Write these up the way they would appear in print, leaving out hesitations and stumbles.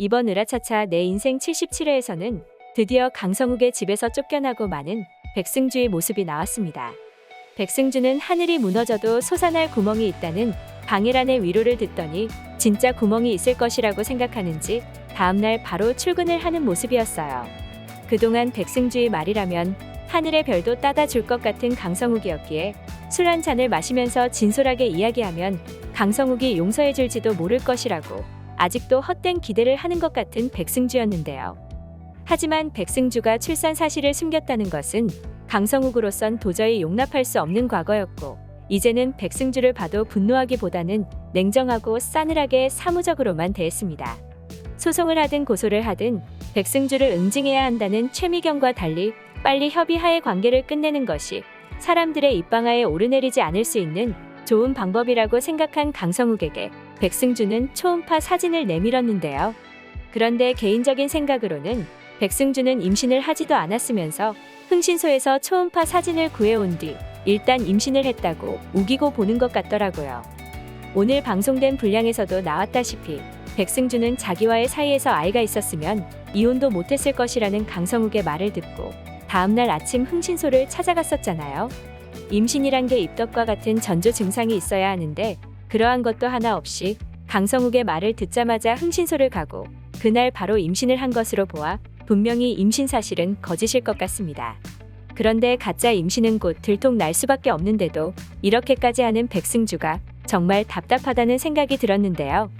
이번 으라차차 내 인생 77회에서는 드디어 강성욱의 집에서 쫓겨나고 마는 백승주의 모습이 나왔습니다. 백승주는 하늘이 무너져도 솟아날 구멍이 있다는 방해란의 위로를 듣더니 진짜 구멍이 있을 것이라고 생각하는지 다음날 바로 출근을 하는 모습이었어요. 그동안 백승주의 말이라면 하늘의 별도 따다 줄 것 같은 강성욱이었기에 술 한 잔을 마시면서 진솔하게 이야기하면 강성욱이 용서해 줄지도 모를 것이라고 아직도 헛된 기대를 하는 것 같은 백승주였는데요. 하지만 백승주가 출산 사실을 숨겼다는 것은 강성욱으로선 도저히 용납할 수 없는 과거였고, 이제는 백승주를 봐도 분노하기보다는 냉정하고 싸늘하게 사무적으로만 대했습니다. 소송을 하든 고소를 하든 백승주를 응징해야 한다는 최미경과 달리 빨리 협의하에 관계를 끝내는 것이 사람들의 입방아에 오르내리지 않을 수 있는 좋은 방법이라고 생각한 강성욱에게 백승주는 초음파 사진을 내밀었는데요. 그런데 개인적인 생각으로는 백승주는 임신을 하지도 않았으면서 흥신소에서 초음파 사진을 구해온 뒤 일단 임신을 했다고 우기고 보는 것 같더라고요. 오늘 방송된 분량에서도 나왔다시피 백승주는 자기와의 사이에서 아이가 있었으면 이혼도 못했을 것이라는 강성욱의 말을 듣고 다음날 아침 흥신소를 찾아갔었잖아요. 임신이란 게 입덧과 같은 전조 증상이 있어야 하는데 그러한 것도 하나 없이 강성욱의 말을 듣자마자 흥신소를 가고 그날 바로 임신을 한 것으로 보아 분명히 임신 사실은 거짓일 것 같습니다. 그런데 가짜 임신은 곧 들통날 수밖에 없는데도 이렇게까지 하는 백승주가 정말 답답하다는 생각이 들었는데요.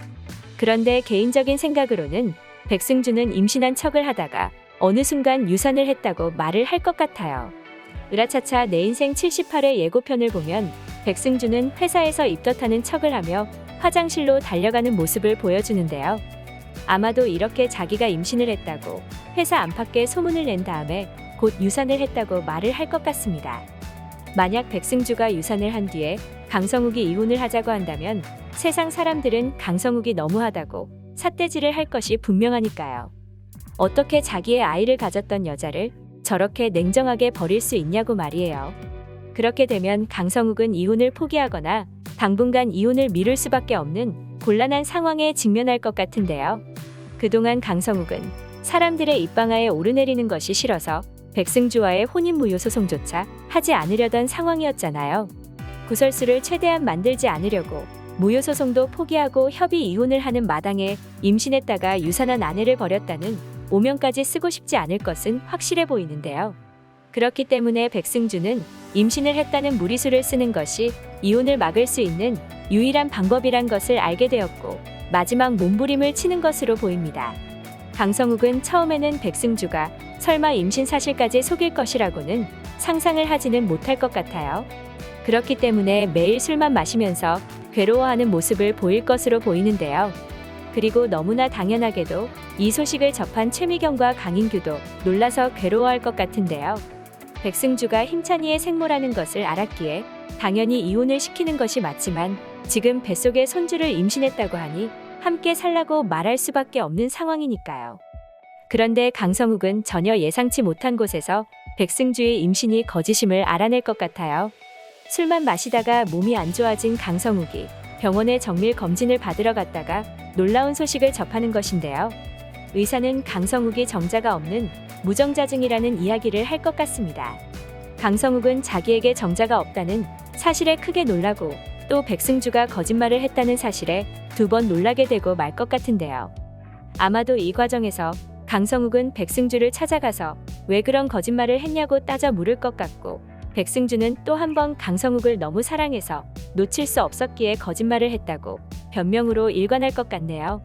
그런데 개인적인 생각으로는 백승주는 임신한 척을 하다가 어느 순간 유산을 했다고 말을 할 것 같아요. 으라차차 내 인생 78회 예고편을 보면 백승주는 회사에서 입덧하는 척을 하며 화장실로 달려가는 모습을 보여주는데요. 아마도 이렇게 자기가 임신을 했다고 회사 안팎에 소문을 낸 다음에 곧 유산을 했다고 말을 할 것 같습니다. 만약 백승주가 유산을 한 뒤에 강성욱이 이혼을 하자고 한다면 세상 사람들은 강성욱이 너무하다고 삿대질을 할 것이 분명하니까요. 어떻게 자기의 아이를 가졌던 여자를 저렇게 냉정하게 버릴 수 있냐고 말이에요. 그렇게 되면 강성욱은 이혼을 포기하거나 당분간 이혼을 미룰 수밖에 없는 곤란한 상황에 직면할 것 같은데요. 그동안 강성욱은 사람들의 입방아에 오르내리는 것이 싫어서 백승주와의 혼인무효 소송조차 하지 않으려던 상황이었잖아요. 구설수를 최대한 만들지 않으려고 무효 소송도 포기하고 협의 이혼을 하는 마당에 임신했다가 유산한 아내를 버렸다는 오명까지 쓰고 싶지 않을 것은 확실해 보이는데요. 그렇기 때문에 백승주는 임신을 했다는 무리수를 쓰는 것이 이혼을 막을 수 있는 유일한 방법이란 것을 알게 되었고 마지막 몸부림을 치는 것으로 보입니다. 강성욱은 처음에는 백승주가 설마 임신 사실까지 속일 것이라고는 상상을 하지는 못할 것 같아요. 그렇기 때문에 매일 술만 마시면서 괴로워하는 모습을 보일 것으로 보이는데요. 그리고 너무나 당연하게도 이 소식을 접한 최미경과 강인규도 놀라서 괴로워할 것 같은데요. 백승주가 힘찬이의 생모라는 것을 알았기에 당연히 이혼을 시키는 것이 맞지만 지금 뱃속에 손주를 임신했다고 하니 함께 살라고 말할 수밖에 없는 상황이니까요. 그런데 강성욱은 전혀 예상치 못한 곳에서 백승주의 임신이 거짓임을 알아낼 것 같아요. 술만 마시다가 몸이 안 좋아진 강성욱이 병원에 정밀 검진을 받으러 갔다가 놀라운 소식을 접하는 것인데요. 의사는 강성욱이 정자가 없는 무정자증이라는 이야기를 할 것 같습니다. 강성욱은 자기에게 정자가 없다는 사실에 크게 놀라고 또 백승주가 거짓말을 했다는 사실에 두 번 놀라게 되고 말 것 같은데요. 아마도 이 과정에서 강성욱은 백승주를 찾아가서 왜 그런 거짓말을 했냐고 따져 물을 것 같고, 백승주는 또 한 번 강성욱을 너무 사랑해서 놓칠 수 없었기에 거짓말을 했다고 변명으로 일관할 것 같네요.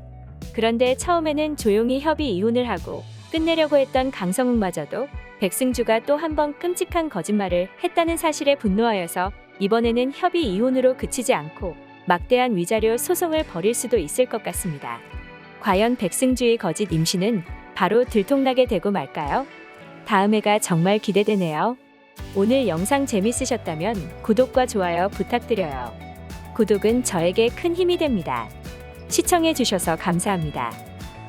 그런데 처음에는 조용히 협의 이혼을 하고 끝내려고 했던 강성욱마저도 백승주가 또 한 번 끔찍한 거짓말을 했다는 사실에 분노하여서 이번에는 협의 이혼으로 그치지 않고 막대한 위자료 소송을 벌일 수도 있을 것 같습니다. 과연 백승주의 거짓 임신은 바로 들통나게 되고 말까요? 다음 회가 정말 기대되네요. 오늘 영상 재밌으셨다면 구독과 좋아요 부탁드려요. 구독은 저에게 큰 힘이 됩니다. 시청해주셔서 감사합니다.